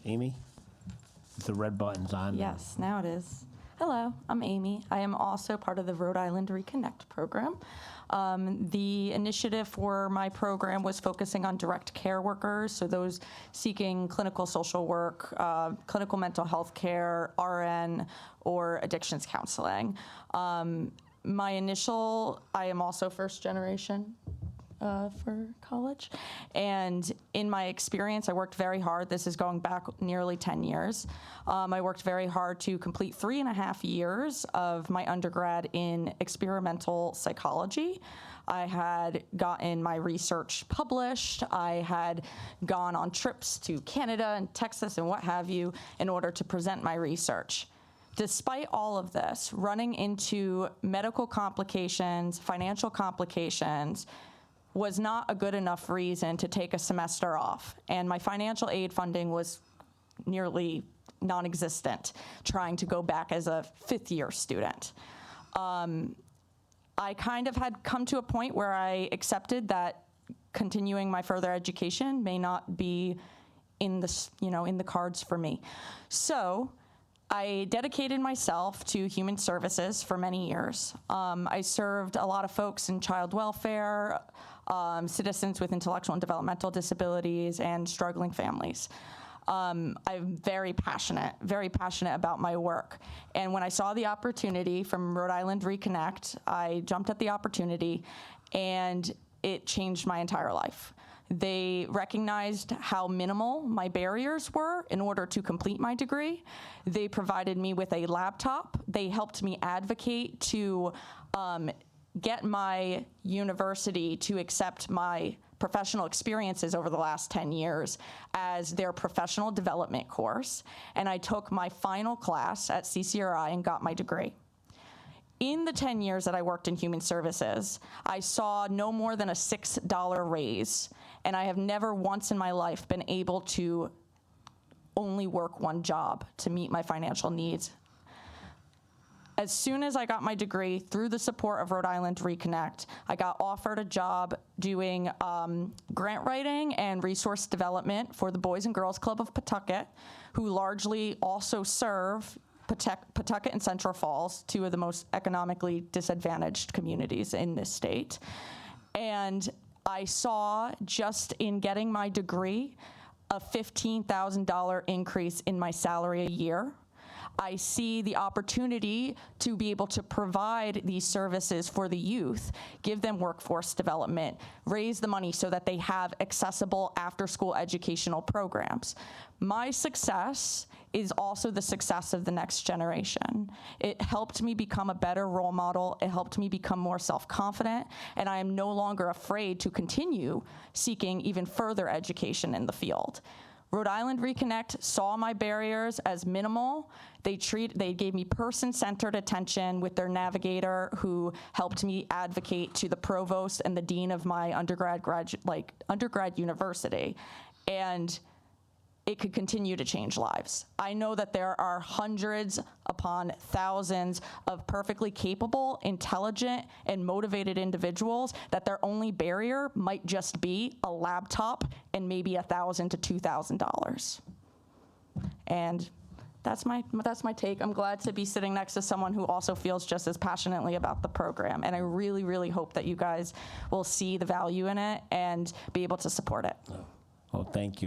Amy? The red button's on. Yes, now it is. Hello, I'm Amy. I am also part of the Rhode Island Reconnect program. The initiative for my program was focusing on direct care workers, so those seeking clinical social work, clinical mental health care, RN, or addictions counseling. I am also first generation for college. And in my experience, I worked very hard. This is going back nearly 10 years. I worked very hard to complete 3.5 years of my undergrad in experimental psychology. I had gotten my research published. I had gone on trips to Canada and Texas and what have you in order to present my research. Despite all of this, running into medical complications, financial complications, was not a good enough reason to take a semester off. And my financial aid funding was nearly non-existent, trying to go back as a fifth-year student. I kind of had come to a point where I accepted that continuing my further education may not be in the cards for me. So I dedicated myself to human services for many years. I served a lot of folks in child welfare, citizens with intellectual and developmental disabilities, and struggling families. I'm very passionate about my work. And when I saw the opportunity from Rhode Island Reconnect, I jumped at the opportunity, and it changed my entire life. They recognized how minimal my barriers were in order to complete my degree. They provided me with a laptop. They helped me advocate to get my university to accept my professional experiences over the last 10 years as their professional development course. And I took my final class at CCRI and got my degree. In the 10 years that I worked in human services, I saw no more than a $6 raise, and I have never once in my life been able to only work one job to meet my financial needs. As soon as I got my degree, through the support of Rhode Island Reconnect, I got offered a job doing grant writing and resource development for the Boys and Girls Club of Pawtucket, who largely also serve Pawtucket and Central Falls, two of the most economically disadvantaged communities in this state. And I saw, just in getting my degree, a $15,000 increase in my salary a year. I see the opportunity to be able to provide these services for the youth, give them workforce development, raise the money so that they have accessible after-school educational programs. My success is also the success of the next generation. It helped me become a better role model. It helped me become more self-confident, and I am no longer afraid to continue seeking even further education in the field. Rhode Island Reconnect saw my barriers as minimal. They gave me person-centered attention with their navigator, who helped me advocate to the provost and the dean of my undergrad university. And it could continue to change lives. I know that there are hundreds upon thousands of perfectly capable, intelligent, and motivated individuals that their only barrier might just be a laptop and maybe $1,000 to $2,000. And that's my take. I'm glad to be sitting next to someone who also feels just as passionately about the program. And I really, really hope that you guys will see the value in it and be able to support it. Well, thank you.